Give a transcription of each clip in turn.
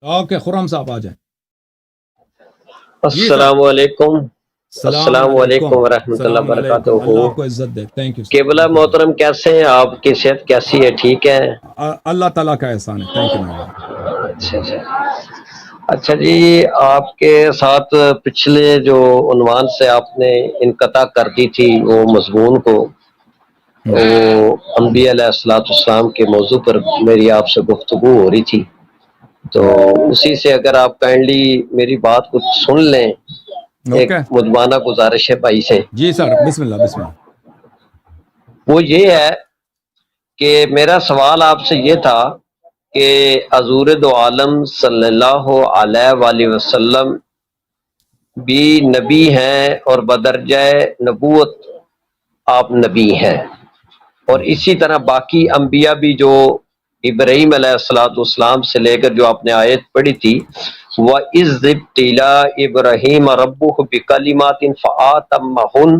Okay خرم صاحب آ جائیں. جی صاحب. السلام علیکم. السلام علیکم ورحمۃ اللہ السلام وبرکاتہ. علیکم. اللہ آپ کو عزت دے. Thank you. قبلہ محترم کیسے ہیں؟ آپ کی صحت کیسی ہے؟ ٹھیک ہے؟ اللہ تعالیٰ کا احسان ہے. Thank you ma'am. اچھا جی، آپ کے ساتھ پچھلے جو عنوان سے آپ نے انقطاع کر دی تھی وہ مضمون کو، وہ انبیاء علیہ السلام کے موضوع پر میری آپ سے گفتگو ہو رہی تھی، تو اسی سے اگر آپ کائنڈلی میری بات کچھ سن لیں. ایک مدمانہ گزارش ہے بھائی سے. جی سر، بسم اللہ بسم اللہ. وہ یہ ہے کہ میرا سوال آپ سے یہ تھا کہ حضور دو عالم صلی اللہ علیہ وآلہ وسلم بھی نبی ہیں اور بدرجہ نبوت آپ نبی ہیں، اور اسی طرح باقی انبیاء بھی جو ابراہیم علیہ السلام سے لے کر جو آپ نے آیت پڑھی تھی، وَإِذِ ابْتَلَىٰ إِبْرَاهِيمَ رَبُّهُ بِكَلِمَاتٍ فَأَتَمَّهُنَّ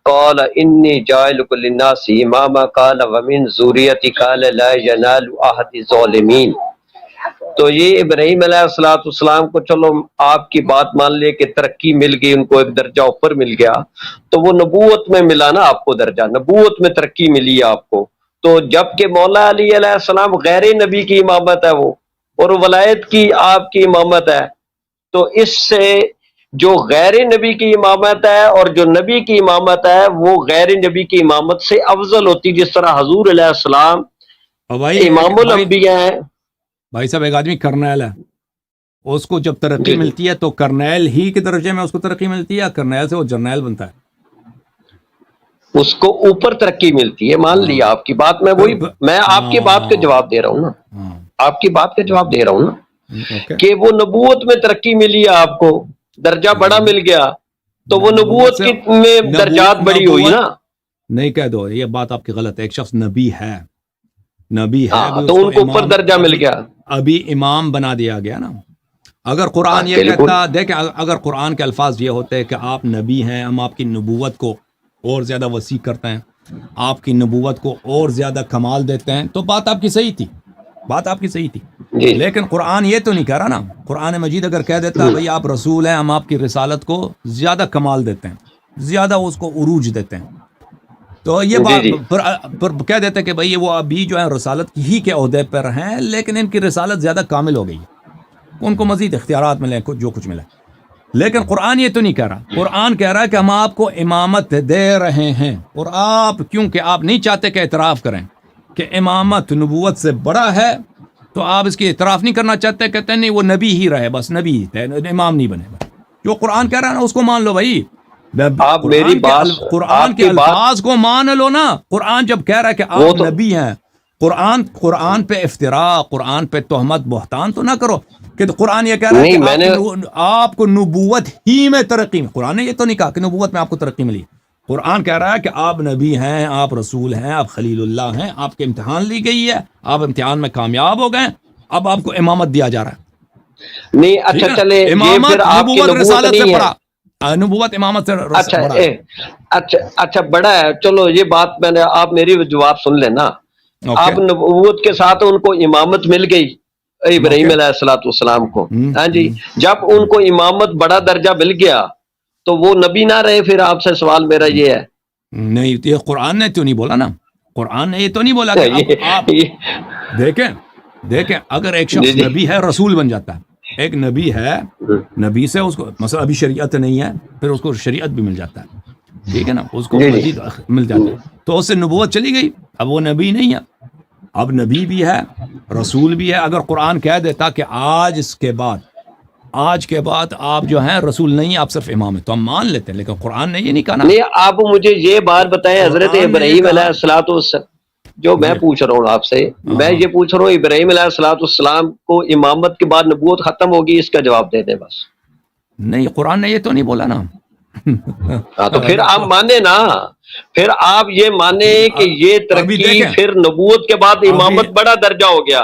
قَالَ إِنِّي جَاعِلُكَ لِلنَّاسِ إِمَامًا قَالَ وَمِن ذُرِّيَّتِي قَالَ لَا يَنَالُ عَهْدِ الظَّالِمِينَ. تو یہ ابراہیم علیہ السلام کو چلو آپ کی بات مان لے کہ ترقی مل گئی، ان کو ایک درجہ اوپر مل گیا، تو وہ نبوت میں ملا نا آپ کو درجہ، نبوت میں ترقی ملی آپ کو. تو جب کہ مولا علی علیہ السلام غیر نبی کی امامت ہے وہ، اور ولایت کی آپ کی امامت ہے، تو اس سے جو غیر نبی کی امامت ہے اور جو نبی کی امامت ہے وہ غیر نبی کی امامت سے افضل ہوتی، جس طرح حضور علیہ السلام امام الانبیاء ہیں. بھائی صاحب، ایک آدمی کرنیل ہے، اس کو جب ترقی ملتی ہے تو کرنیل ہی کے درجے میں اس کو ترقی ملتی ہے، یا کرنیل سے وہ جرنیل بنتا ہے؟ اس کو اوپر ترقی ملتی ہے. مان لیا آپ کی بات، میں آپ کی بات کا جواب دے رہا ہوں نا، آپ کی بات کا جواب دے رہا ہوں نا کہ وہ نبوت میں ترقی ملی ہے، آپ کو درجہ بڑا مل گیا، تو وہ نبوت میں درجات بڑی ہوئی نا. نہیں کہہ دو، یہ بات آپ کی غلط ہے. ایک شخص نبی ہے تو ان کو اوپر درجہ مل گیا، ابھی امام بنا دیا گیا نا. اگر قرآن یہ کہتا، دیکھیں اگر قرآن کے الفاظ یہ ہوتے کہ آپ نبی ہیں، ہم آپ کی نبوت کو اور زیادہ وسیع کرتے ہیں، آپ کی نبوت کو اور زیادہ کمال دیتے ہیں، تو بات آپ کی صحیح تھی، بات آپ کی صحیح تھی. لیکن قرآن یہ تو نہیں کہہ رہا نا. قرآن مجید اگر کہہ دیتا بھئی آپ رسول ہیں، ہم آپ کی رسالت کو زیادہ کمال دیتے ہیں، زیادہ اس کو عروج دیتے ہیں، تو یہ بات پھر کہہ دیتے کہ بھئی وہ ابھی جو ہے رسالت ہی کے عہدے پر ہیں، لیکن ان کی رسالت زیادہ کامل ہو گئی، ان کو مزید اختیارات ملے، جو کچھ ملے. لیکن قرآن یہ تو نہیں کہہ رہا. قرآن کہہ رہا ہے کہ ہم آپ کو امامت دے رہے ہیں، اور آپ کیونکہ آپ نہیں چاہتے کہ اعتراف کریں کہ امامت نبوت سے بڑا ہے، تو آپ اس کی اعتراف نہیں کرنا چاہتے، کہتے ہیں نہیں وہ نبی ہی رہے، بس نبی ہی تھے، امام نہیں بنے. جو قرآن کہہ رہا ہے نا اس کو مان لو بھائی. آپ میری بات، قرآن کے الفاظ کو مان لو نا. قرآن جب کہہ رہا ہے کہ آپ نبی ہیں، قرآن پہ افتراء، قرآن پہ تہمت بہتان تو نہ کرو کہ قرآن یہ کہہ رہا ہے کہ آپ کو نبوت ہی میں ترقی میں. قرآن نے یہ تو نہیں کہا کہ نبوت میں آپ کو ترقی ملی. قرآن کہہ رہا ہے کہ آپ نبی ہیں، آپ رسول ہیں، آپ خلیل اللہ ہیں، آپ کے امتحان لی گئی ہے، آپ امتحان میں کامیاب ہو گئے، اب آپ کو امامت دیا جا رہا ہے. نہیں اچھا چلے، امامت نبوت رسالت سے بڑا، نبوت امامت سے بڑا ہے. اچھا بڑا ہے. چلو یہ بات میں نے، آپ میری جواب سن لینا. اب نبوت کے ساتھ ان کو امامت مل گئی ابراہیم علیہ السلام کو. ہاں جی، جب ان کو امامت بڑا درجہ مل گیا تو وہ نبی نہ رہے. پھر آپ سے سوال میرا یہ ہے، نہیں یہ قرآن نے تو نہیں بولا نا. قرآن نے یہ تو نہیں بولا کہ آپ دیکھیں اگر ایک شخص نبی ہے، رسول بن جاتا ہے. ایک نبی ہے، نبی سے اس کو مثلا ابھی شریعت نہیں ہے، پھر اس کو شریعت بھی مل جاتا ہے، ٹھیک ہے نا، اس کو مزید مل جاتا ہے، تو اس سے نبوت چلی گئی، اب وہ نبی نہیں ہے. اب نبی بھی ہے، رسول بھی ہے. اگر قرآن کہہ دیتا کہ آج کے بعد آپ جو ہیں رسول نہیں، آپ صرف امام ہیں، تو ہم مان لیتے ہیں. لیکن قرآن نے یہ نہیں کہا نا. نہیں آپ مجھے یہ بات بتائیں، حضرت ابراہیم علیہ السلام، جو میں پوچھ رہا ہوں آپ سے، میں یہ پوچھ رہا ہوں ابراہیم علیہ السلام کو امامت کے بعد نبوت ختم ہوگی، اس کا جواب دے دیں بس. نہیں قرآن نے یہ تو نہیں بولا نا. تو پھر آپ مانے نا، پھر آپ یہ مانے کہ یہ ترقی پھر نبوت کے بعد امامت بڑا درجہ ہو گیا.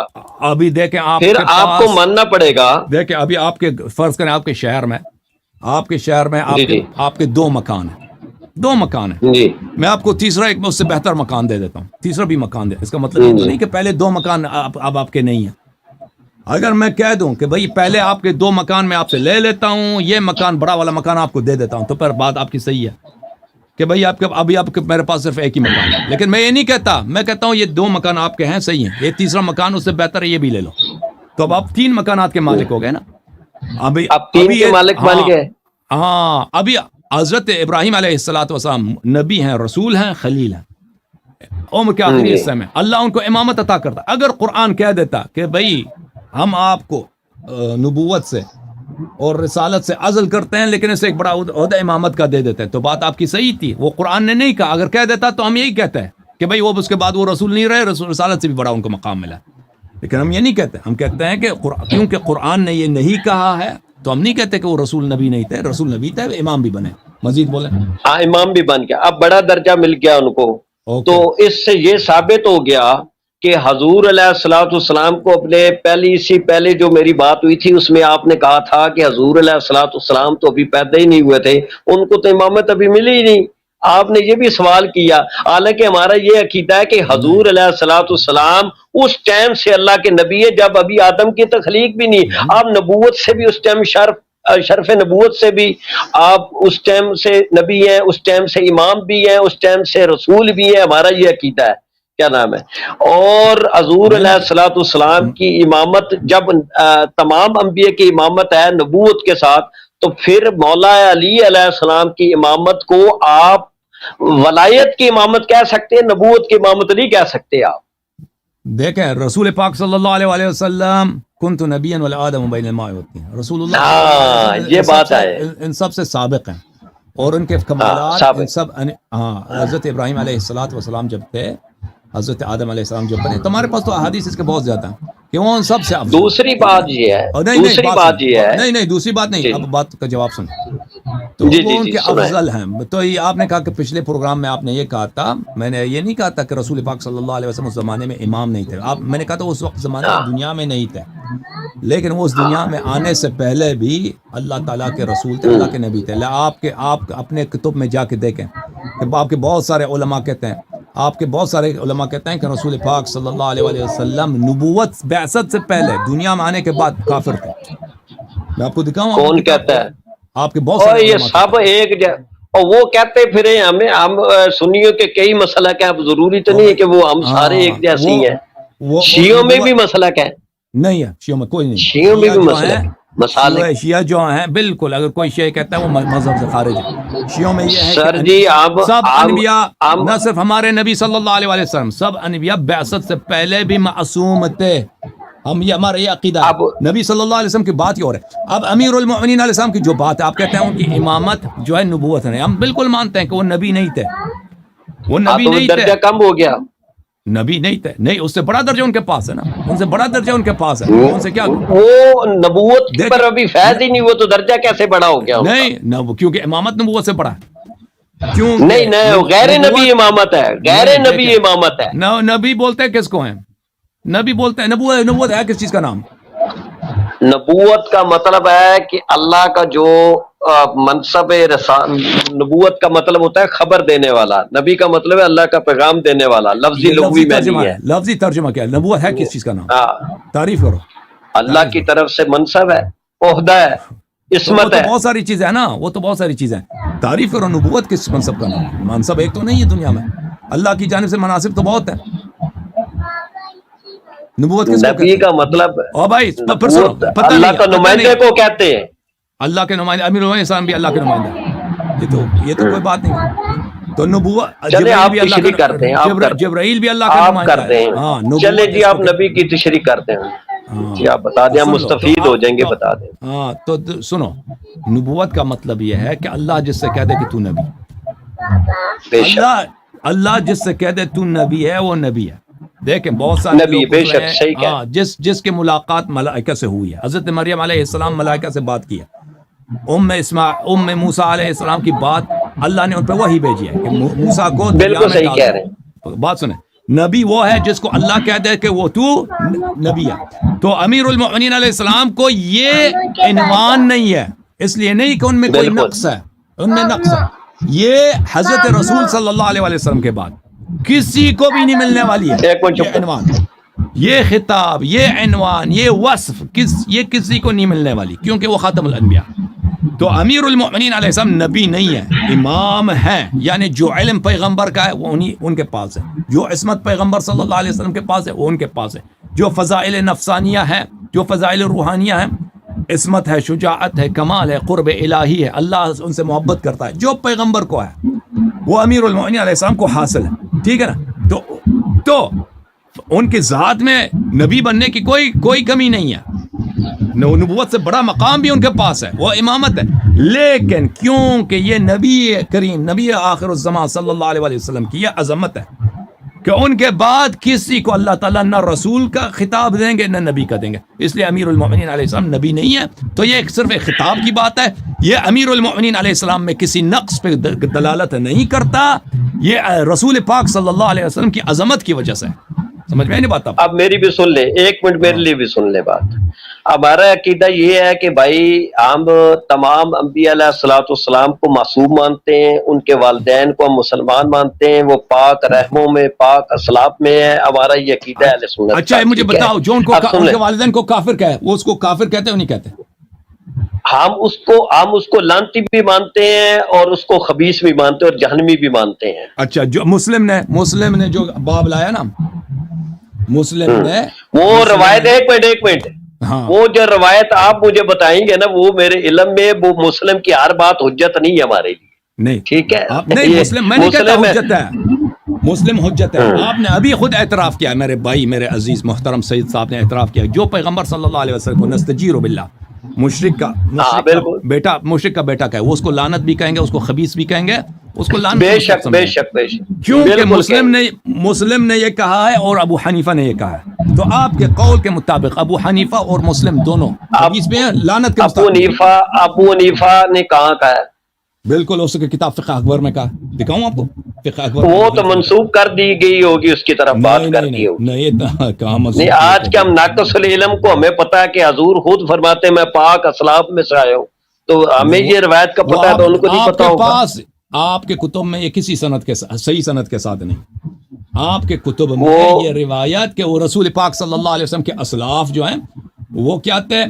ابھی دیکھیں پھر آپ کو ماننا پڑے گا. دیکھیں ابھی آپ کے فرض کریں آپ کے شہر میں آپ کے دو مکان ہیں. میں آپ کو تیسرا ایک اس سے بہتر مکان دے دیتا ہوں، تیسرا بھی مکان دے. اس کا مطلب یہ تو نہیں کہ پہلے دو مکان اب آپ کے نہیں ہیں. اگر میں کہہ دوں کہ بھائی پہلے آپ کے 2 مکان میں آپ سے لے لیتا ہوں، یہ مکان بڑا والا مکان آپ کو دے دیتا ہوں، تو پھر بات آپ کی صحیح ہے کہ بھائی ابھی آپ کے میرے پاس صرف ایک ہی مکان ہے. لیکن میں یہ نہیں کہتا، میں کہتا ہوں یہ 2 مکان آپ کے ہیں صحیح ہیں، یہ تیسرا مکان اس سے بہتر ہے، یہ بھی لے لو. تو اب آپ 3 مکانات کے مالک ہو گئے نا. ابھی اب 3 کے مالک بن گئے. ہاں ابھی حضرت ابراہیم علیہ السلام نبی ہیں، رسول ہیں، خلیل ہیں، عمر کے آخری حصے میں اللہ ان کو امامت عطا کرتا. اگر قرآن کہہ دیتا کہ بھائی ہم آپ کو نبوت سے اور رسالت سے عزل کرتے ہیں لیکن اسے ایک بڑا عہدہ امامت کا دے دیتے ہیں، تو بات آپ کی صحیح تھی. وہ قرآن نے نہیں کہا. اگر کہہ دیتا تو ہم یہی کہتے ہیں کہ بھائی وہ اس کے بعد وہ رسول نہیں رہے، رسالت سے بھی بڑا ان کو مقام ملا. لیکن ہم یہ نہیں کہتے. ہم کہتے ہیں کہ کیونکہ قرآن نے یہ نہیں کہا ہے تو ہم نہیں کہتے کہ وہ رسول نبی نہیں تھے. رسول نبی تھے، امام بھی بنے. مزید بولیں. ہاں امام بھی بن گیا، اب بڑا درجہ مل گیا ان کو. تو اس سے یہ ثابت ہو گیا کہ حضور علیہ الصلوۃ والسلام کو اپنے پہلے جو میری بات ہوئی تھی اس میں آپ نے کہا تھا کہ حضور علیہ الصلوۃ والسلام تو ابھی پیدا ہی نہیں ہوئے تھے، ان کو تو امامت ابھی ملی ہی نہیں. آپ نے یہ بھی سوال کیا، حالانکہ ہمارا یہ عقیدہ ہے کہ حضور علیہ الصلوۃ والسلام اس ٹائم سے اللہ کے نبی ہے جب ابھی آدم کی تخلیق بھی نہیں. آپ نبوت سے بھی اس ٹائم شرف نبوت سے بھی آپ اس ٹائم سے نبی ہیں، اس ٹائم سے امام بھی ہیں، اس ٹائم سے رسول بھی ہیں. ہمارا یہ عقیدہ ہے. کیا نام ہے؟ اور حضور علیہ الصلوۃ والسلام کی امامت جب تمام انبیاء کی امامت ہے نبوت کے ساتھ، تو پھر مولا علی علیہ السلام کی امامت کو آپ ولایت کی امامت کہہ سکتے ہیں، نبوت کی امامت نہیں کہہ سکتے. آپ دیکھیں رسول پاک صلی اللہ علیہ وسلم کنت نبیا والآدم بین الماء والطین، رسول اللہ ہاں یہ بات ہے، ان سب سے سابق ہیں اور ان کے کمالات ان سب. ہاں حضرت ابراہیم علیہ السلام جب تھے، حضرت آدم علیہ السلام جب بنے، تو ہمارے پاس تو احادیث اس کے بہت زیادہ ہیں کہ وہ ان سب سے افضل. دوسری بات یہ ہے، دوسری بات یہ ہے، نہیں دوسری بات نہیں، اب بات کا جواب سن. تو وہ ان کے افضل ہیں. تو یہ آپ نے کہا کہ پچھلے پروگرام میں آپ نے یہ کہا تھا، میں نے یہ نہیں کہا تھا کہ رسول پاک صلی اللہ علیہ وسلم اس زمانے میں امام نہیں تھے. میں نے کہا تھا اس وقت زمانے میں دنیا میں نہیں تھے، لیکن وہ اس دنیا میں آنے سے پہلے بھی اللہ تعالیٰ کے رسول تھے، اللہ کے نبی تھے. آپ اپنے کتب میں جا کے دیکھیں کہ آپ کے بہت سارے علماء کہتے ہیں، کہ رسول پاک صلی اللہ علیہ وسلم نبوت بعثت سے پہلے دنیا میں آنے کے بعد کافر تھے. میں آپ کو دکھاؤں. کون کہتا ہے؟ آپ کے بہت سارے یہ سب ایک اور وہ کہتے پھرے ہم سنیوں کے کئی مسلک ہیں. اب ضروری تو نہیں ہے کہ وہ ہم سارے ایک جیسی ہیں. شیعوں میں بھی مسلک ہے؟ نہیں ہے، شیعوں میں کوئی نہیں. شیعوں میں بھی مسلک شیعہ جو ہیں بالکل، اگر کوئی شیعہ کہتا ہے وہ مذہب سے خارج ہے. شیعوں میں یہ ہے سر جی سب انبیاء، نہ صرف ہمارے نبی صلی اللہ علیہ وسلم، سب انبیاء بعثت سے پہلے بھی معصوم تھے. ہمارا یہ عقیدہ ہے. نبی صلی اللہ علیہ وسلم کی بات ہی اور ہے. اب امیر المؤمنین علیہ السلام کی جو بات ہے، آپ کہتے ہیں ان کی امامت جو ہے نبوت ہے، ہم بالکل مانتے ہیں کہ وہ نبی نہیں تھے. وہ نبی نہیں تھے، درجہ کم ہو گیا. نبی نہیں تھے. نہیں، اس سے بڑا درجہ ان کے پاس ہے نا، ان سے بڑا درجہ ان کے پاس ہے. ان سے کیا وہ نبوت پر ابھی فیض ہی نہیں، وہ تو درجہ کیسے بڑا ہو گیا؟ نہیں، کیونکہ امامت نبوت سے بڑا ہے. نہیں غیر نبی امامت ہے، غیر نبی امامت ہے. نبی بولتے ہیں کس کو ہیں؟ نبی بولتے ہیں نبوت ہے کس چیز کا نام؟ نبوت کا مطلب ہے کہ اللہ کا جو منصب نبوت کا مطلب ہوتا ہے خبر دینے والا. نبی کا مطلب ہے اللہ کا پیغام دینے والا. لفظی لغوی میں نہیں ہے. لفظی ترجمہ کیا ہے؟ نبوت ہے کس چیز کا نام؟ تعریف کرو. اللہ کی طرف سے منصب ہے، عہدہ ہے، عصمت ہے. بہت ساری چیزیں ہیں نا، وہ تو بہت ساری چیزیں. تعریف کرو. نبوت کس منصب کا نام؟ منصب ایک تو نہیں ہے دنیا میں، اللہ کی جانب سے مناصب تو بہت ہے. نبوت کس کو کہتے ہیں؟ نبی کا مطلب اللہ کا نمائندے کو کہتے ہیں. اللہ کے نمائندے، امیر السلام بھی اللہ کے نمائندہ. یہ تو کوئی بات نہیں. تو نبوت جبرائیل بھی اللہ کا نمائندہ ہے. ہاں چلے جی، آپ نبی کی تشریح کرتے ہیں جی، آپ بتا دیں، ہم مستفید ہو جائیں گے. بتا دیں. ہاں تو سنو، نبوت کا مطلب یہ ہے کہ اللہ جس سے کہہ دے کہ تو نبی، اللہ جس سے کہہ دے تو نبی ہے، وہ نبی ہے. دیکھیں بہت سارے لوگ جس کی ملاقات ملائکہ سے ہوئی ہے. حضرت مریم علیہ السلام ملائکہ سے بات کی ہے. ام موسیٰ علیہ السلام کی بات اللہ نے ان پہ وحی بھیجی ہے کہ موسیٰ کو بالکل صحیح کہہ رہے ہیں. بات سنیں، نبی وہ ہے جس کو اللہ کہہ دے کہ وہ تو نبی ہے. تو امیر المؤمنین علیہ السلام کو یہ عنوان نہیں ہے، اس لیے نہیں کہ ان میں کوئی نقص ہے، ان میں نقص ہے. یہ حضرت رسول صلی اللہ علیہ وسلم کے بعد کسی کو بھی نہیں ملنے والی ہے یہ عنوان. یہ خطاب، یہ عنوان، یہ وصف یہ کسی کو نہیں ملنے والی، کیونکہ وہ خاتم الانبیاء. تو امیر المؤمنین علیہ السلام نبی نہیں ہے، امام ہیں. یعنی جو علم پیغمبر کا ہے وہ ان کے پاس ہے، جو عصمت پیغمبر صلی اللہ علیہ وسلم کے پاس ہے وہ ان کے پاس ہے، جو فضائل نفسانیہ ہیں، جو فضائل روحانیہ ہیں، عصمت ہے، شجاعت ہے، کمال ہے، قرب الہی ہے، اللہ ان سے محبت کرتا ہے، جو پیغمبر کو ہے وہ امیر المؤمنین علیہ السلام کو حاصل ہے. ٹھیک ہے نا؟ تو ان کے ذات میں نبی بننے کی کوئی کمی نہیں ہے، نبوت سے بڑا مقام بھی ان کے پاس ہے، وہ امامت ہے. لیکن کیونکہ یہ نبی کریم، نبی آخر الزمان صلی اللہ علیہ وسلم کی یہ عظمت ہے کہ ان کے بعد کسی کو اللہ تعالیٰ نہ رسول کا خطاب دیں گے نہ نبی کا دیں گے، اس لیے امیر المؤمنین علیہ السلام نبی نہیں ہے. تو یہ صرف ایک خطاب کی بات ہے، یہ امیر المؤمنین علیہ السلام میں کسی نقص پہ دلالت نہیں کرتا، یہ رسول پاک صلی اللہ علیہ وسلم کی عظمت کی وجہ سے. سمجھ میں نہیں بات؟ اب میری بھی سن لیں، ایک منٹ میرے لیے بھی سن لیں بات. ہمارا عقیدہ یہ ہے کہ بھائی ہم تمام انبیاء علیہ الصلوۃ والسلام کو معصوم مانتے ہیں، ان کے والدین کو ہم مسلمان مانتے ہیں، وہ پاک رحموں میں، پاک اسلاف میں ہے. ہمارا یہ عقیدہ ہے اہل سنت. اچھا مجھے بتاؤ، جو ان کے والدین کو کافر کہے، وہ اس کو کافر کہتے ہیں نہیں کہتے؟ ہم اس کو لعنتی بھی مانتے ہیں اور اس کو خبیث بھی مانتے ہیں اور جہنمی بھی مانتے ہیں. اچھا جو مسلم نے جو باب لایا نا، مسلم نے وہ روایت، ایک منٹ وہ جو روایت آپ مجھے بتائیں گے نا، وہ میرے علم میں وہ مسلم کی ہر بات حجت نہیں ہے ہمارے لیے. نہیں ٹھیک ہے، نہیں مسلم میں نہیں کہتا حجت ہے، مسلم حجت ہے. آپ نے ابھی خود اعتراف کیا، میرے بھائی، میرے عزیز محترم سید صاحب نے اعتراف کیا، جو پیغمبر صلی اللہ علیہ وسلم کو نستجیر باللہ، مشرک کا بیٹا کہے، وہ اس کو لعنت بھی کہیں گے، اس کو خبیث بھی کہیں گے، اس کو لعنت. بے شک بے شک بے شک، کیونکہ مسلم نے یہ کہا ہے اور ابو حنیفہ نے یہ کہا ہے. تو آپ کے قول کے مطابق ابو حنیفہ اور مسلم دونوں حدیث میں لعنت کے ابو حنیفہ نے کہاں کہا ہے؟ بالکل اس کے کتاب فقہ اکبر میں کہا، دکھاؤں آپ کو فقہ اکبر. وہ تو منسوخ کر دی گئی ہوگی، اس کی طرف بات کر دی ہوگی. نہیں، آج کے ہم ناقص العلم کو ہمیں پتا ہے کہ حضور خود فرماتے ہیں میں پاک اسلاف میں سے آیا ہوں، تو ہمیں یہ روایت کا پتا ہے تو ان کو نہیں پتا ہوگا. آپ کے کتب میں یہ کسی سند کے صحیح سند کے ساتھ نہیں. آپ کے کتب میں یہ روایت کہ وہ رسول پاک صلی اللہ علیہ وسلم کے اسلاف جو ہیں وہ کیا تھے،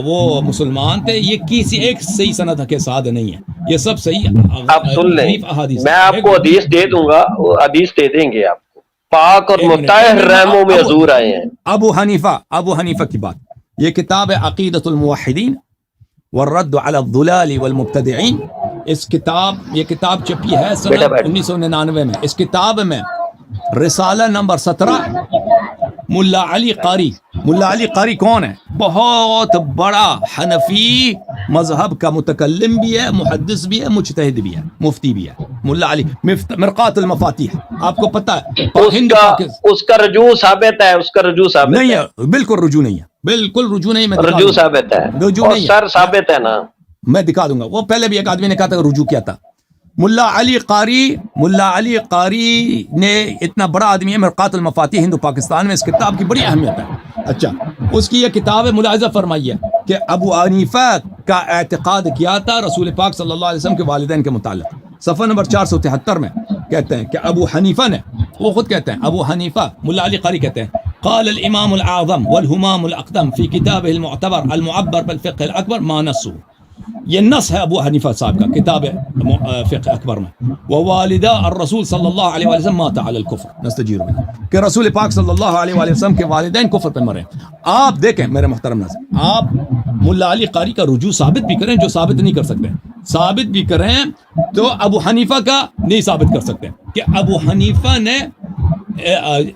وہ مسلمان تھے، یہ کسی ایک صحیح سند کے ساتھ نہیں ہے، یہ سب صحیح. آپ سن لیں، میں آپ کو حدیث دے دوں گا، وہ حدیث دے دیں گے آپ کو. پاک اور مطہر رحموں میں حضور آئے ہیں. ابو حنیفہ کی بات، یہ کتاب ہے عقیدۃ الموحدین والرد علی الضلال والمبتدعین. یہ کتاب چھپی ہے سنہ 1999 میں. اس کتاب میں رسالہ نمبر 17 ملا علی قاری کون ہے؟ بہت بڑا حنفی مذہب کا متکلم بھی ہے، محدث بھی ہے، مجتہد بھی ہے، مفتی بھی ہے. ملا علی مرقات المفاتیح، آپ کو پتہ ہے اس کا رجوع ثابت ہے، نہیں ہے، بالکل رجوع نہیں ہے، میں رجوع ثابت ہے، اور سر ثابت ہے نا، میں دکھا دوں گا. وہ پہلے بھی ایک آدمی نے کہا تھا رجوع کیا تھا. ملا علی قاری نے، اتنا بڑا آدمی ہے، مرقات المفاتیح ہندو پاکستان میں اس کتاب کی بڑی اہمیت ہے. اچھا اس کی یہ کتاب ہے، ملاحظہ فرمائیے کہ ابو حنیفہ کا اعتقاد کیا تھا رسول پاک صلی اللہ علیہ وسلم کے والدین کے متعلق. صفحہ نمبر 473 میں کہتے ہیں کہ ابو حنیفہ نے، وہ خود کہتے ہیں، ابو حنیفہ ملا علی قاری کہتے ہیں قال الامام الاعظم والہمام الاقدم فی کتابہ المعتبر المعبر بالفقہ الاکبر ما نصو. یہ نص ہے ابو حنیفہ صاحب کا کتاب فقہ اکبر میں. ووالدہ الرسول صلی اللہ علیہ وسلم مات علی الکفر نستجیر منہ، کہ رسول پاک صلی اللہ علیہ وسلم کے والدین کفر پہ مرے. آپ دیکھیں میرے محترم ناظرین، آپ ملا علی قاری کا رجوع ثابت بھی کریں، جو ثابت نہیں کر سکتے، ثابت بھی کریں تو ابو حنیفہ کا نہیں ثابت کر سکتے کہ ابو حنیفہ نے،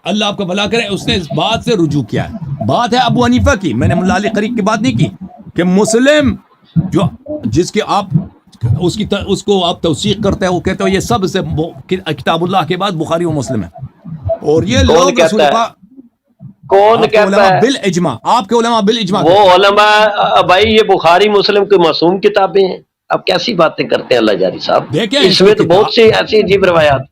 اللہ آپ کو بھلا کرے، اس نے اس بات سے رجوع کیا ہے. بات ہے ابو حنیفہ کی، میں نے ملا علی قاری کی بات نہیں کی. کہ مسلم جو جس کے آپ اس کو آپ توثیق کرتے ہیں، وہ کہتے ہیں یہ سب سے کتاب اللہ کے بعد بخاری و مسلم ہے. اور یہ لوگ رسول پاک کون کہتا ہے؟ بالاجماع، آپ کے علماء بالاجماع. وہ علماء بھائی یہ بخاری مسلم کی معصوم کتابیں ہیں، اب کیسی باتیں کرتے ہیں اللہ جاری صاحب. اس میں تو بہت سی ایسی عجیب روایات،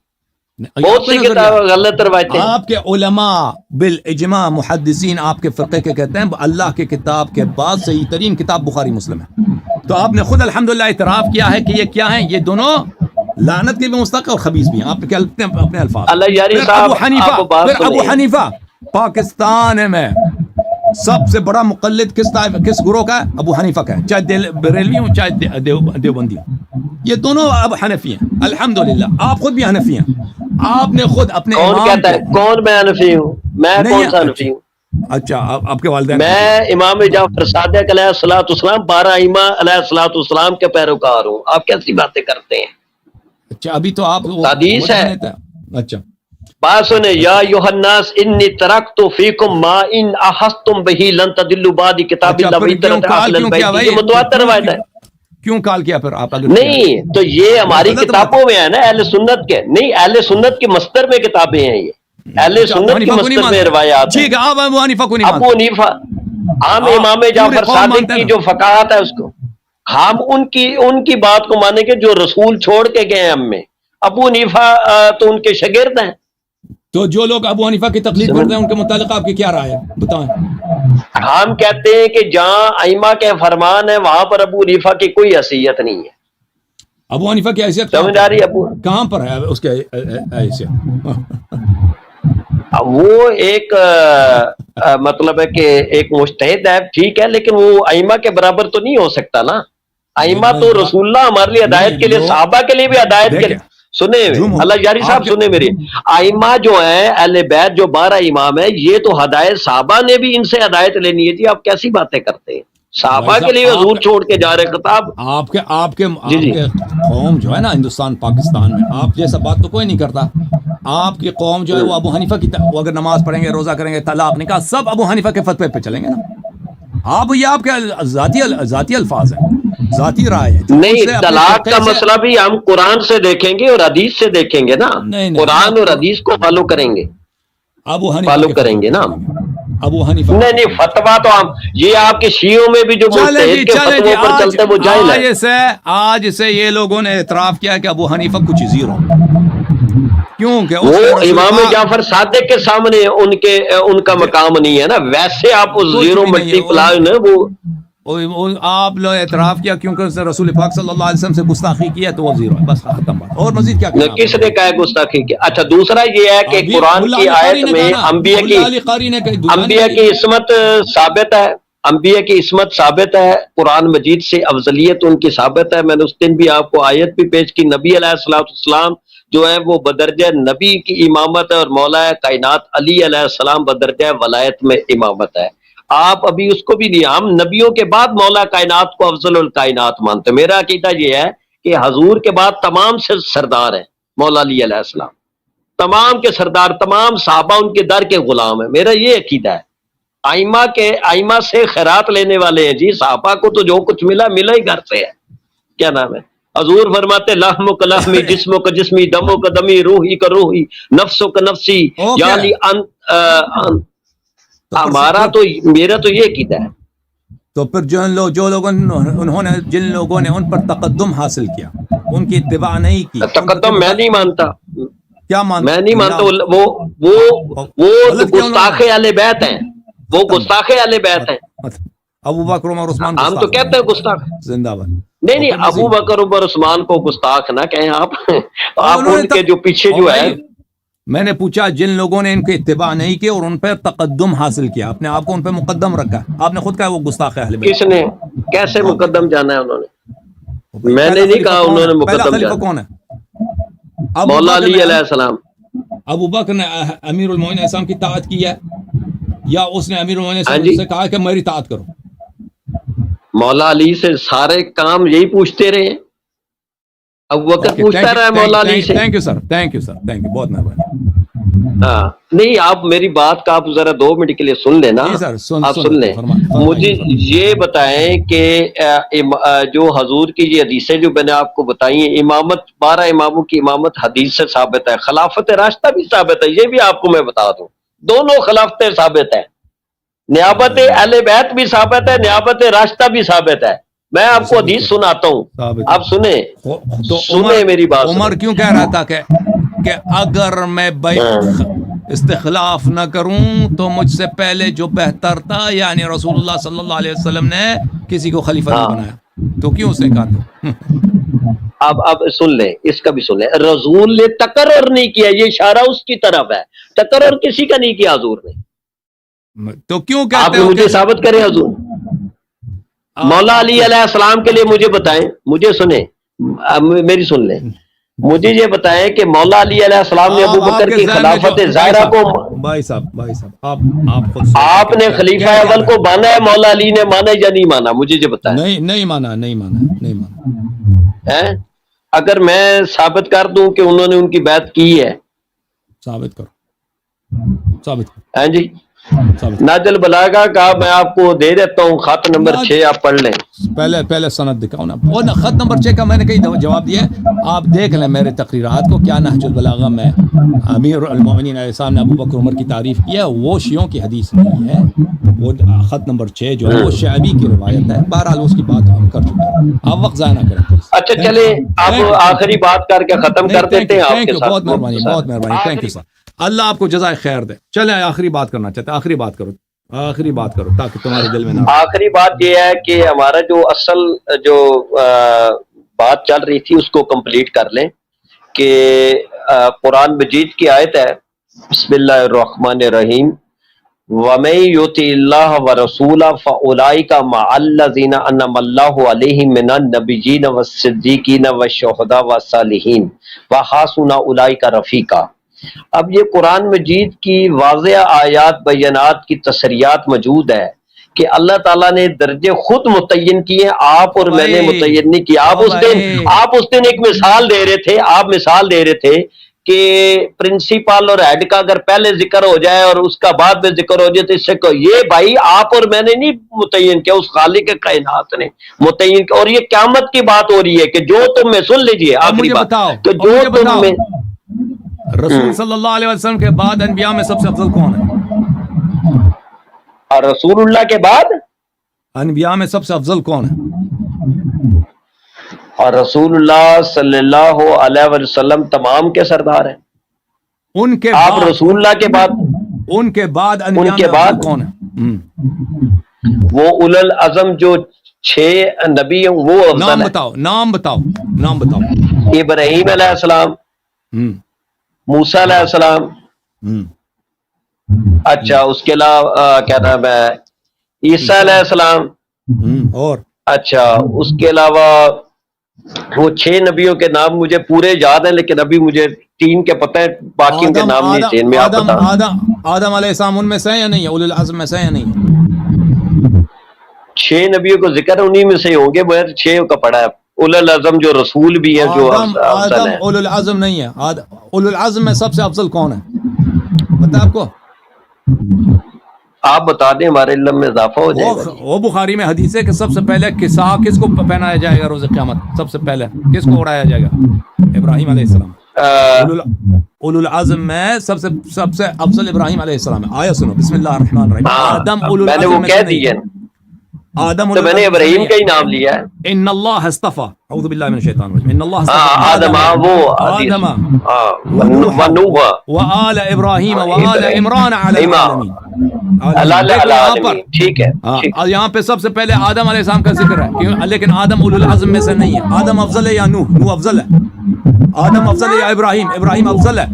بہت سی کتابیں غلط روایتیں. آپ کے علماء بالاجماع محدثین آپ کے فرقے کے کہتے ہیں اللہ کے کتاب کے بعد صحیح ترین کتاب بخاری مسلم ہے. تو آپ نے خود الحمدللہ اعتراف کیا ہے کہ یہ کیا ہیں، یہ دونوں لعنت کے بھی مستحق اور خبیث بھی ہیں. آپ کے اپنے الفاظ. اللہ یاری پھر صاحب ابو حنیفہ، آپ بات پھر ابو سنیں. حنیفہ پاکستان میں سب سے بڑا مقلد کس گروہ کا ہے؟ ابو حنیفہ کا ہے، چاہے بریلوی ہوں چاہے دیوبندی ہوں. یہ دونوں اب حنفی ہیں الحمدللہ. آپ خود بھی حنفی ہیں. آپ نے خود اپنے کون امام کہتا ہے؟ کو کون میں حنفی ہوں؟ میں نہیں کون سا حنفی ہوں؟ اچھا آپ کے والدین میں امام جعفر صادق علیہ الصلوۃ والسلام 12 ائمہ علیہ الصلوۃ والسلام کے پیروکار ہوں. آپ کیسی باتیں کرتے ہیں؟ اچھا ابھی تو آپ حدیث ہے. اچھا بات سنیں. یا ایھا الناس انی ترکت فیکم ما ان احستم بہ لن تضلوا بعد کتاب اللہ وعترۃ اہل البیت. یہ متواتر روایت ہے. کیوں کال کیا پھر آپ؟ اگر نہیں تو یہ ہماری کتابوں میں ہے نا اہل سنت کے. نہیں اہل سنت کی مصدر میں کتابیں ہیں. یہ اہل سنت کی مصدر میں روایات ہیں. ٹھیک ہے آپ ابو حنیفہ کو نہیں ابو حنیفہ ہم امام جعفر صادق کی جو فقاہت ہے اس کو ہم ان کی بات کو مانیں گے جو رسول چھوڑ کے گئے ہم میں. ابو حنیفہ تو ان کے شاگرد ہیں. تو جو لوگ ابو حنیفہ کی تقلید کرتے ہیں ان کے متعلق آپ کی کیا رائے ہے بتائیں؟ ہم کہتے ہیں کہ جہاں ائمہ کے فرمان ہے وہاں پر ابو حنیفہ کی کوئی حیثیت نہیں ہے. ابو حنیفہ کی حیثیت سمجھ آ رہی ہے؟ ابو کہاں پر ہے اس کی حیثیت؟ وہ ایک مطلب ہے کہ ایک مجتہد ہے ٹھیک ہے لیکن وہ ائمہ کے برابر تو نہیں ہو سکتا نا. ائمہ تو رسول اللہ ہمارے لیے ہدایت کے لیے، صحابہ کے لیے بھی ہدایت کے لیے. سنیں اللہ جاری صاحب سنیں میری. ائمہ جو ہیں اہل بیت جو 12 امام ہیں یہ تو ہدایت صحابہ نے بھی ان سے ہدایت لینی ہے. جی آپ کیسی باتیں کرتے ہیں؟ صحابہ کے لیے حضور چھوڑ کے جا رہے خطاب. آپ کے قوم جو ہے نا ہندوستان پاکستان میں آپ جیسا بات تو کوئی نہیں کرتا. آپ کی قوم جو ہے وہ ابو حنیفہ کی وہ اگر نماز پڑھیں گے روزہ کریں گے طلاق نکاح سب ابو حنیفہ کے فتوے پہ چلیں گے نا. یہ آپ کے ذاتی الفاظ ہیں، ذاتی رائے ہے. نہیں طلاق کا مسئلہ بھی ہم قرآن سے دیکھیں گے اور حدیث سے دیکھیں گے نا. قرآن اور حدیث کو فالو کریں گے. ابو حنیفہ فالو کریں گے نا. ابو حنیفہ نہیں فتوا تو ہم یہ آپ کے شیعوں میں بھی جو مجتہد کے فتووں پر چلتے ہیں وہ جاہل ہے. آج سے یہ لوگوں نے اعتراف کیا کہ ابو حنیفہ کچھ زیرو کیونکہ وہ امام جعفر صادق کے سامنے ان کا مقام نہیں ہے نا. ویسے آپ اس زیرو ملٹی پلائی نے وہ آپ لوگ اعتراف کیا کیونکہ اس نے رسول پاک صلی اللہ علیہ وسلم سے گستاخی کی ہے تو وہ زیرو ہے بس ختم بات. اور مزید کیا کہنا؟ کس نے کہا گستاخی کی؟ اچھا دوسرا یہ ہے کہ قرآن کی آیت میں انبیاء کی عصمت ثابت ہے. انبیاء کی عصمت ثابت ہے. قرآن مجید سے افضلیت ان کی ثابت ہے. میں نے اس دن بھی آپ کو آیت بھی پیش کی. نبی علیہ السلام جو ہے وہ بدرجہ نبی کی امامت ہے اور مولا کائنات علی علیہ السلام بدرجہ ولایت میں امامت ہے. آپ ابھی اس کو بھی نہیں. ہم نبیوں کے بعد مولا کائنات کو افضل الکائنات مانتے. میرا عقیدہ یہ ہے کہ حضور کے بعد تمام سے سردار ہیں مولا علی علیہ السلام. تمام کے سردار، تمام صحابہ ان کے در کے غلام ہیں. میرا یہ عقیدہ ہے. ائمہ سے خیرات لینے والے ہیں. جی صحابہ کو تو جو کچھ ملا ہی گھر سے ہے. کیا نام ہے؟ حضور فرماتے لحم کا لحمی، جسم کا جسمی، دموں کا دمی، روحی کا روحی، نفسوں کا نفسی. یعنی ہمارا تو میرا تو یہ عقیدہ ہے. تو پھر جن لوگوں نے ان پر تقدم حاصل کیا ان کی اتباع نہیں کی. تقدم میں نہیں مانتا. کیا مانتا؟ میں نہیں مانتا. وہ گستاخ اہل بیت ہیں. وہ گستاخ اہل بیت ہیں. ابو بکر عمر عثمان ہم تو کہتے ہیں گستاخ زندہ باد. نہیں ابو بکر عمر عثمان کو گستاخ نہ کہیں آپ. آپ ان کے جو پیچھے جو ہے میں نے پوچھا جن لوگوں نے ان کی اتباع نہیں کی اور ان پہ تقدم حاصل کیا اپنے آپ کو ان پہ مقدم رکھا. آپ نے خود کہا وہ گستاخ اہل بیت. کس نے کیسے مقدم جانا ہے انہوں نے؟ میں نے نہیں کہا انہوں نے مقدم جانا. کون ہے؟ مولا علی علیہ السلام. ابو بکر نے امیر المومنین السلام کی اطاعت کی ہے یا اس نے امیر المومنین السلام سے کہا کہ میری اطاعت کرو؟ مولا علی سے سارے کام یہی پوچھتے رہے. ابو بکر پوچھتا رہا مولا علی سے. Thank you sir, thank you بہت مہربانی. ہاں نہیں آپ میری بات کا آپ ذرا 2 منٹ کے لیے سن لینا. آپ سن لیں. مجھے یہ بتائیں کہ جو حضور کی یہ حدیثیں جو میں نے آپ کو بتائی ہیں، امامت 12 اماموں کی امامت حدیث سے ثابت ہے. خلافت راشدہ بھی ثابت ہے. یہ بھی آپ کو میں بتا دوں دونوں خلافتیں ثابت ہیں. نیابت اہل بیت بھی ثابت ہے، نیابت راشدہ بھی ثابت ہے. میں آپ کو حدیث سناتا ہوں، آپ سنیں میری بات. عمر کیوں کہہ رہا تھا کہ اگر میں استخلاف نہ کروں تو مجھ سے پہلے جو بہتر تھا یعنی رسول اللہ صلی اللہ علیہ وسلم نے کسی کو خلیفہ نہیں بنایا. تو کیوں اس نے کہا تھا؟ اب سن لیں، اس کا بھی سن لیں. رسول نے تقرر نہیں کیا، یہ اشارہ اس کی طرف ہے. تقرر کسی کا نہیں کیا حضور نے. تو کیوں آپ کہتے نے ہو مجھے ثابت کرے حضور. مولا علی علیہ السلام کے لیے مجھے بتائیں، مجھے سنیں، میری سن لیں. مجھے یہ بتائیں کہ مولا علی علیہ السلام نے ابو بکر کی خلافت ظاہرہ کو، بھائی صاحب آپ خود آپ نے خلیفہ اول کو مانا ہے، مولا علی نے مانا یا نہیں مانا؟ مجھے یہ بتائیں. نہیں مانا. اگر میں ثابت کر دوں کہ انہوں نے ان کی بیعت کی ہے، ثابت کرو. ہیں جی. ناج البلاغہ کا میں آپ کو دے دیتا ہوں، خط نمبر 6 آپ پڑھ لیں. پہلے سند دکھاؤ نا. وہ خط نمبر 6 کا میں نے کئی جواب دیا ہے، آپ دیکھ لیں میرے تقریرات کو. کیا نہج البلاغہ میں امیر المومنین علیہ السلام نے ابو بکر عمر کی تعریف کی ہے، وہ شیعوں کی حدیث نہیں ہے. وہ خط نمبر 6 جو ہے وہ شعبی کی روایت ہے. بہرحال اس کی بات ہم کر چکے ہیں، آپ وقت ضائع نہ کریں. اچھا چلے آپ آخری بات کر کے ختم کر دیتے ہیں. آپ کے ساتھ بہت مہربانی. Thank you sir. اللہ آپ کو جزائے خیر دے. چلیں آخری بات کرنا چاہتے ہیں. آخری بات کرو تاکہ تمہارے دل میں نہ. آخری بات یہ ہے کہ ہمارا جو اصل جو بات چل رہی تھی اس کو کمپلیٹ کر لیں کہ قرآن مجید کی آیت ہے، بسم اللہ الرحمن الرحیم، وَمَن يُطِعِ اللَّهَ وَرَسُولَهُ فَأُولَٰئِكَ مَعَ الَّذِينَ أَنْعَمَ اللَّهُ عَلَيْهِم مِّنَ النَّبِيِّينَ وَالصِّدِّيقِينَ وَالشُّهَدَاءِ وَالصَّالِحِينَ وَحَسُنَ أُولَٰئِكَ رَفِیقًا. اب یہ قرآن مجید کی واضح آیات بیانات کی تصریحات موجود ہے کہ اللہ تعالیٰ نے درجے خود متعین کیے، آپ اور میں نے متعین نہیں کیا. آپ اس دن ایک مثال دے رہے تھے کہ پرنسپل اور ہیڈ کا اگر پہلے ذکر ہو جائے اور اس کا بعد میں ذکر ہو جائے تو اس سے یہ بھائی آپ اور میں نے نہیں متعین کیا، اس خالق کائنات نے متعین کیا. اور یہ قیامت کی بات ہو رہی ہے کہ جو تم میں سن لیجئے آخری بات، تو جو تم میں رسول صلی اللہ علیہ وسلم کے بعد انبیاء میں سب سے افضل کون ہے؟ اور رسول اللہ کے بعد انبیاء میں سب سے افضل کون ہے؟ اور رسول اللہ صلی اللہ علیہ وسلم تمام کے سردار ہیں. ان کے آپ رسول اللہ کے بعد، ان کے بعد انبیاء میں افضل کون ہے؟ وہ اولو العزم جو 6 نبی ہیں وہ افضل ہیں. نام بتاؤ. ابراہیم علیہ السلام، موسیٰ علیہ السلام، اچھا اس کے علاوہ کیا نام ہے، عیسیٰ علیہ السلام، اور اچھا اس کے علاوہ وہ 6 نبیوں کے نام مجھے پورے یاد ہیں لیکن ابھی مجھے 3 کے پتہ ہے، باقیوں کے نام نہیں چین میں. آپ بتا آدم علیہ السلام ان میں سے یا نہیں ہے؟ اولو العزم میں سے یا نہیں ہے؟ 6 نبیوں کو ذکر انہی میں سے ہوں گے، مگر 6 کا پڑھا ہے. اولو العزم جو رسول بھی ہیں جو افضل ہیں. اولو العزم نہیں ہے. اولو العزم میں سب سے افضل کون ہے پتہ آپ کو؟ آپ بتا دیں، ہمارے علم میں اضافہ ہو جائے گا. وہ بخاری میں حدیث ہے کہ سب سے پہلے کسا کس کو پہنایا جائے گا روز قیامت؟ سب سے پہلے کس کو اڑایا جائے گا؟ ابراہیم علیہ السلام. اولو العزم میں سب سے افضل ابراہیم علیہ السلام ہے. آیا سنو، بسم اللہ الرحمن الرحیم. آدم اولو میں نے وہ کہہ دی ہے، تو میں نے ابراہیم کا ہی نام لیا ہے. ان اللہ اصطفى، اعوذ باللہ من الشیطان الرجیم، ان اللہ آدم ونوح وآل ابراہیم وآل عمران علی العالمین. ٹھیک ہے، یہاں پہ سب سے پہلے آدم علیہ السلام کا ذکر ہے، لیکن آدم اولو العزم میں سے نہیں ہے. آدم افضل ہے یا نوح افضل ہے؟ آدم افضل ہے یا ابراہیم افضل ہے؟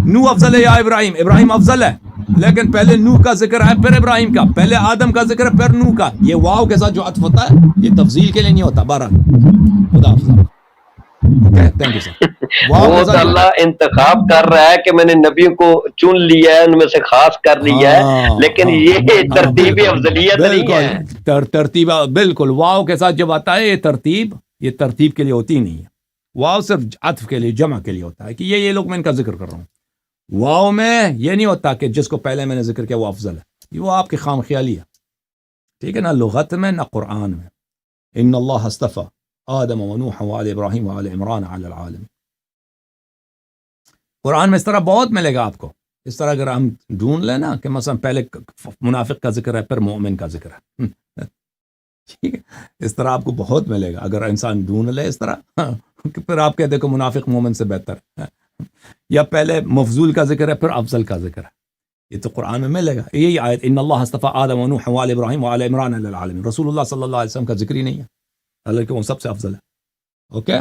نوح افضل ہے یا ابراہیم افضل ہے؟ لیکن پہلے نوح کا ذکر ہے پھر ابراہیم کا، پہلے آدم کا ذکر ہے پھر نوح کا. یہ واو کے ساتھ جو عطف ہوتا ہے یہ تفضیل کے لیے نہیں ہوتا. بہرحال خدا حافظ. Thank you sir. وہ تو اللہ انتخاب کر رہا ہے کہ میں نے نبیوں کو چن لیا ہے، ان میں سے خاص کر لیا ہے، لیکن یہ ترتیب افضلیت نہیں ہے. ترتیب بالکل واو کے ساتھ جب آتا ہے یہ ترتیب کے لیے ہوتی نہیں ہے. واو صرف عطف کے لیے، جمع کے لیے ہوتا ہے کہ یہ لوگ میں ان کا ذکر کر رہا ہوں. واو میں یہ نہیں ہوتا کہ جس کو پہلے میں نے ذکر کیا وہ افضل ہے. وہ آپ کی خام خیالی ہے، ٹھیک ہے، نہ لغت میں نہ قرآن میں. ان اللہ اصطفى آدم ونوح وآل ابراہیم وآل عمران علی العالمین. قرآن میں اس طرح بہت ملے گا آپ کو. اس طرح اگر ہم ڈھونڈ لیں نا کہ مثلا پہلے منافق کا ذکر ہے پھر مومن کا ذکر ہے، ٹھیک ہے، اس طرح آپ کو بہت ملے گا اگر انسان ڈھونڈ لے اس طرح. پھر آپ کہتے کہ منافق مومن سے بہتر ہے، یا پہلے مفضول کا ذکر ہے پھر افضل کا ذکر ہے. یہ تو قرآن میں ملے گا. یہی آیت ان اللہ اصطفى آدم ونوح وآل ابراہیم وآل عمران علی العالمین. رسول اللہ صلی اللہ علیہ وسلم کا ذکر ہی نہیں ہے، حالانکہ وہ سب سے افضل ہے. اوکے.